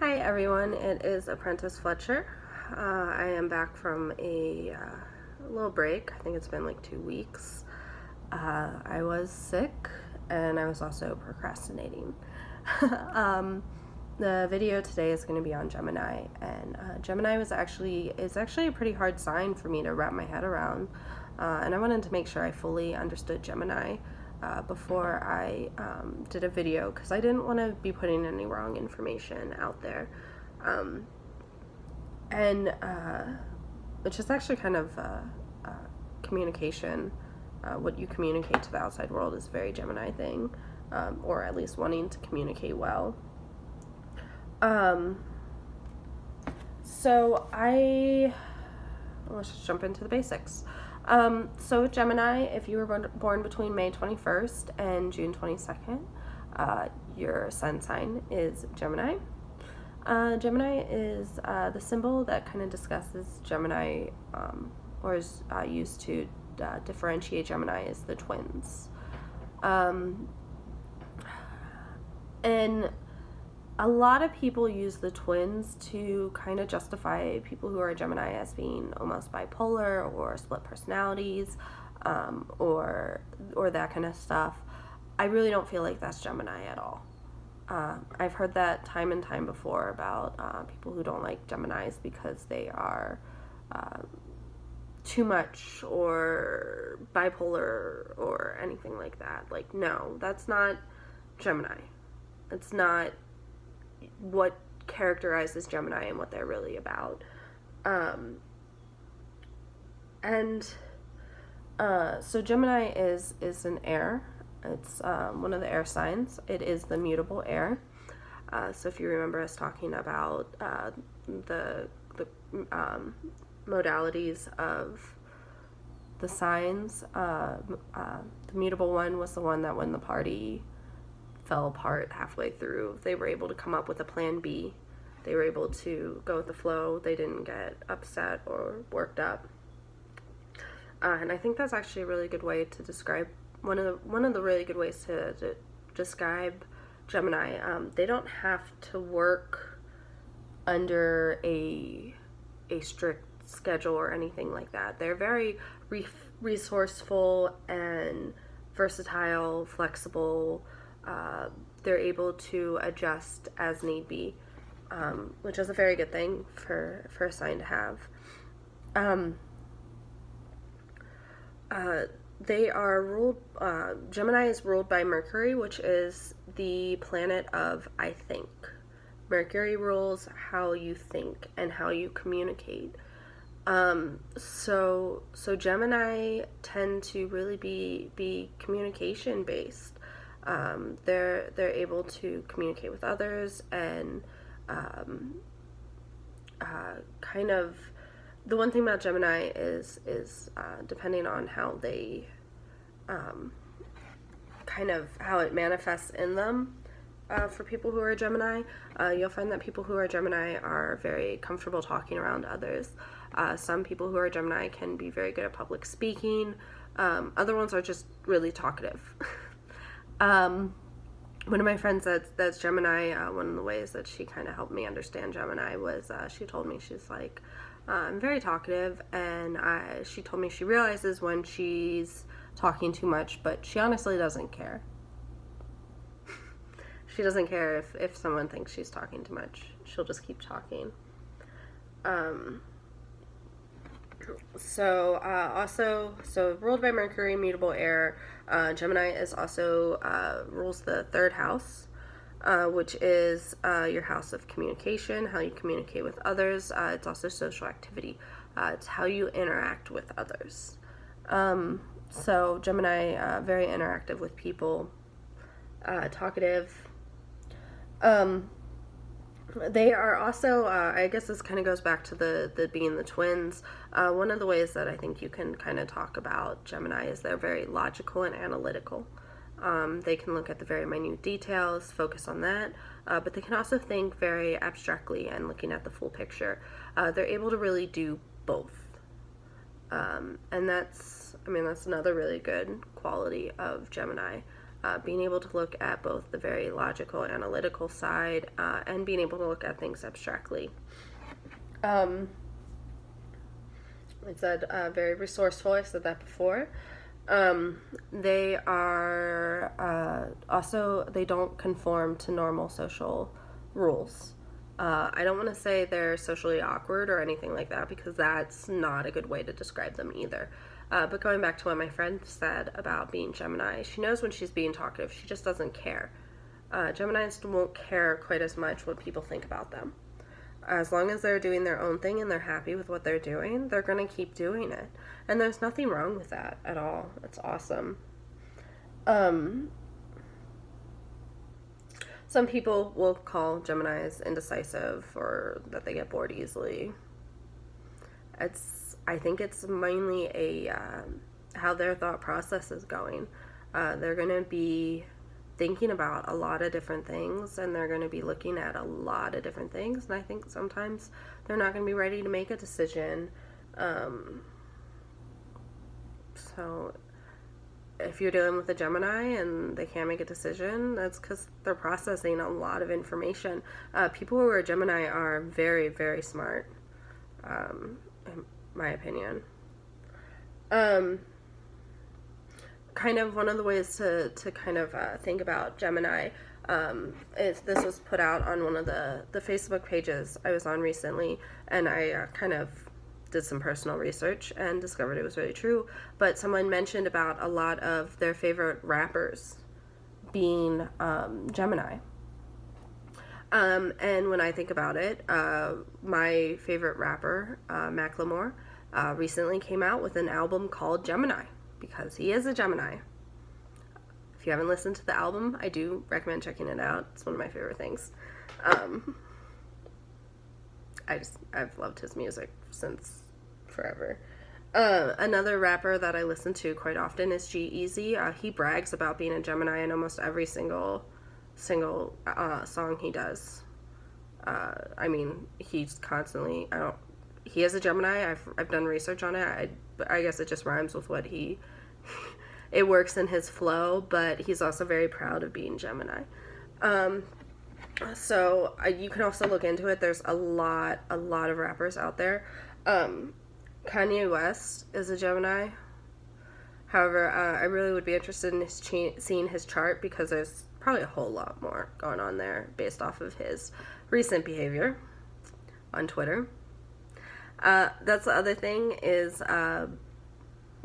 Hi everyone, it is Apprentice Fletcher. I am back from a little break. I think it's been like 2 weeks. I was sick and I was also procrastinating. The video today is going to be on Gemini, and Gemini is actually a pretty hard sign for me to wrap my head around, and I wanted to make sure I fully understood Gemini before I did a video, because I didn't want to be putting any wrong information out there. And it's just actually kind of communication. What you communicate to the outside world is a very Gemini thing, or at least wanting to communicate well. Let's just jump into the basics. So Gemini, if you were born between May 21st and June 22nd, your sun sign is Gemini. Gemini is the symbol that kind of discusses Gemini, or is used to differentiate Gemini, is the twins. And a lot of people use the twins to kind of justify people who are Gemini as being almost bipolar or split personalities, or that kind of stuff. I really don't feel like that's Gemini at all. I've heard that time and time before about people who don't like Geminis because they are too much or bipolar or anything like that. Like, no, that's not Gemini. It's not what characterizes Gemini and what they're really about. So Gemini is an air. It's one of the air signs. It is the mutable air. So if you remember us talking about the modalities of the signs, the mutable one was the one that when the party fell apart halfway through, they were able to come up with a plan B. They were able to go with the flow. They didn't get upset or worked up. And I think that's actually a really good way to describe one of the really good ways to describe Gemini. They don't have to work under a strict schedule or anything like that. They're very resourceful and versatile, flexible. They're able to adjust as need be, which is a very good thing for a sign to have. They are ruled, Gemini is ruled by Mercury, which is the planet of I think. Mercury rules how you think and how you communicate. So Gemini tend to really be communication based. They're able to communicate with others, and kind of the one thing about Gemini is depending on how they kind of how it manifests in them. For people who are Gemini, you'll find that people who are Gemini are very comfortable talking around others. Some people who are Gemini can be very good at public speaking. Other ones are just really talkative. One of my friends that's Gemini, one of the ways that she kind of helped me understand Gemini was she told me, she's like, I'm very talkative, and she told me she realizes when she's talking too much, but she honestly doesn't care. She doesn't care if someone thinks she's talking too much. She'll just keep talking. So ruled by Mercury, mutable air, Gemini is also rules the third house, which is your house of communication, how you communicate with others. It's also social activity. It's how you interact with others. So Gemini, very interactive with people, talkative. They are also, I guess this kind of goes back to the being the twins. One of the ways that I think you can kind of talk about Gemini is they're very logical and analytical. They can look at the very minute details, focus on that, but they can also think very abstractly and looking at the full picture. They're able to really do both. And that's another really good quality of Gemini. being able to look at both the very logical, analytical side, and being able to look at things abstractly. I said very resourceful. I said that before. They are also, they don't conform to normal social rules. I don't want to say they're socially awkward or anything like that, because that's not a good way to describe them either. But going back to what my friend said about being Gemini, she knows when she's being talkative. She just doesn't care. Geminis won't care quite as much what people think about them. As long as they're doing their own thing and they're happy with what they're doing, they're going to keep doing it. And there's nothing wrong with that at all. It's awesome. Some people will call Geminis indecisive, or that they get bored easily. I think it's mainly how their thought process is going. They're going to be thinking about a lot of different things, and they're going to be looking at a lot of different things, and I think sometimes they're not going to be ready to make a decision. So if you're dealing with a Gemini and they can't make a decision, that's because they're processing a lot of information. People who are Gemini are very, very smart, in my opinion. Kind of one of the ways to kind of think about Gemini is, this was put out on one of the Facebook pages I was on recently, and I kind of did some personal research and discovered it was really true. But someone mentioned about a lot of their favorite rappers being Gemini. And when I think about it, my favorite rapper, Macklemore, recently came out with an album called Gemini, because he is a Gemini. If you haven't listened to the album, I do recommend checking it out. It's one of my favorite things. I've loved his music since forever. Another rapper that I listen to quite often is G-Eazy. He brags about being a Gemini in almost every single song he does. I mean, he's constantly, he is a Gemini. I've done research on it. I guess it just rhymes with what it works in his flow, but he's also very proud of being Gemini. So you can also look into it. There's a lot of rappers out there. Kanye West is a Gemini. However, I really would be interested in seeing his chart, because there's probably a whole lot more going on there based off of his recent behavior on Twitter. That's the other thing is,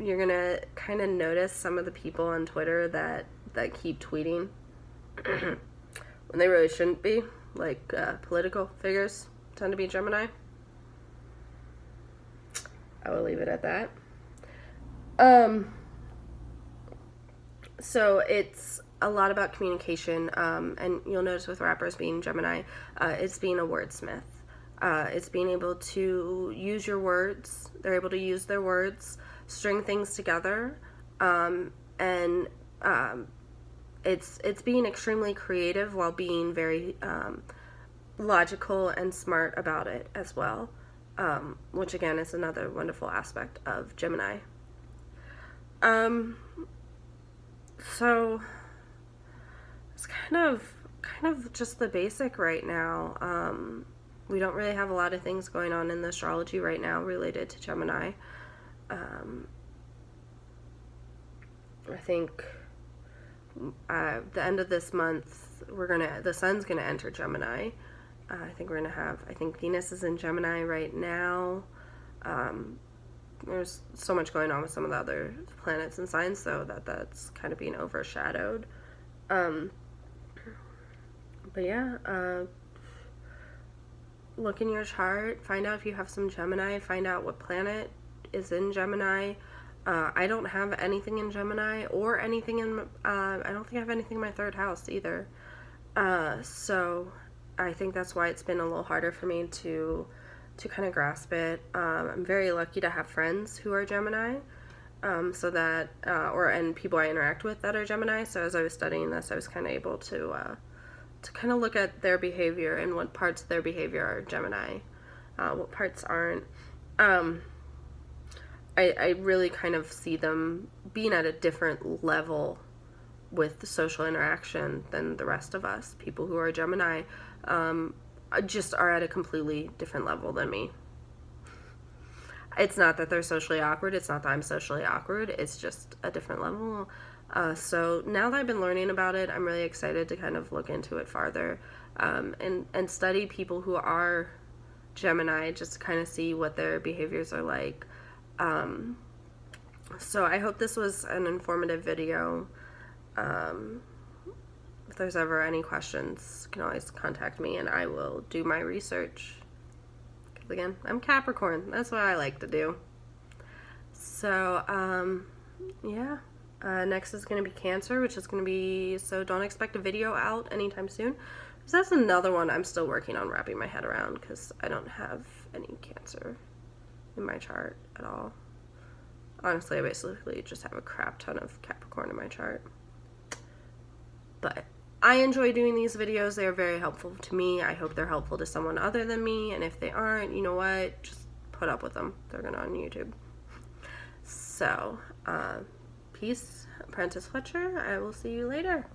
you're gonna kind of notice some of the people on Twitter that keep tweeting when they really shouldn't be, like political figures tend to be Gemini. I will leave it at that. So it's a lot about communication, and you'll notice with rappers being Gemini, it's being a wordsmith. It's being able to use your words. They're able to use their words, string things together, and it's being extremely creative while being very logical and smart about it as well, which again is another wonderful aspect of Gemini. So it's kind of just the basic right now. We don't really have a lot of things going on in the astrology right now related to Gemini. I think the end of this month, the sun's gonna enter Gemini. I think Venus is in Gemini right now. There's so much going on with some of the other planets and signs, though, that's kind of being overshadowed. But yeah, look in your chart, find out if you have some Gemini, find out what planet is in Gemini. I don't have anything in Gemini or anything in, I don't think I have anything in my third house either. So I think that's why it's been a little harder for me to kind of grasp it. I'm very lucky to have friends who are Gemini, so that, and people I interact with that are Gemini. So as I was studying this, I was kind of able to kind of look at their behavior and what parts of their behavior are Gemini, what parts aren't. I really kind of see them being at a different level with the social interaction than the rest of us. People who are Gemini just are at a completely different level than me. It's not that they're socially awkward. It's not that I'm socially awkward. It's just a different level. So now that I've been learning about it, I'm really excited to kind of look into it farther and study people who are Gemini, just to kind of see what their behaviors are like. So I hope this was an informative video. If there's ever any questions, you can always contact me and I will do my research. Because again, I'm Capricorn. That's what I like to do. So, yeah. Next is going to be Cancer, which is going to be, so don't expect a video out anytime soon. So that's another one I'm still working on wrapping my head around because I don't have any Cancer in my chart at all. Honestly, I basically just have a crap ton of Capricorn in my chart. But I enjoy doing these videos. They are very helpful to me. I hope they're helpful to someone other than me. And if they aren't, you know what? Just put up with them. They're going to on YouTube. So, peace, Apprentice Fletcher. I will see you later.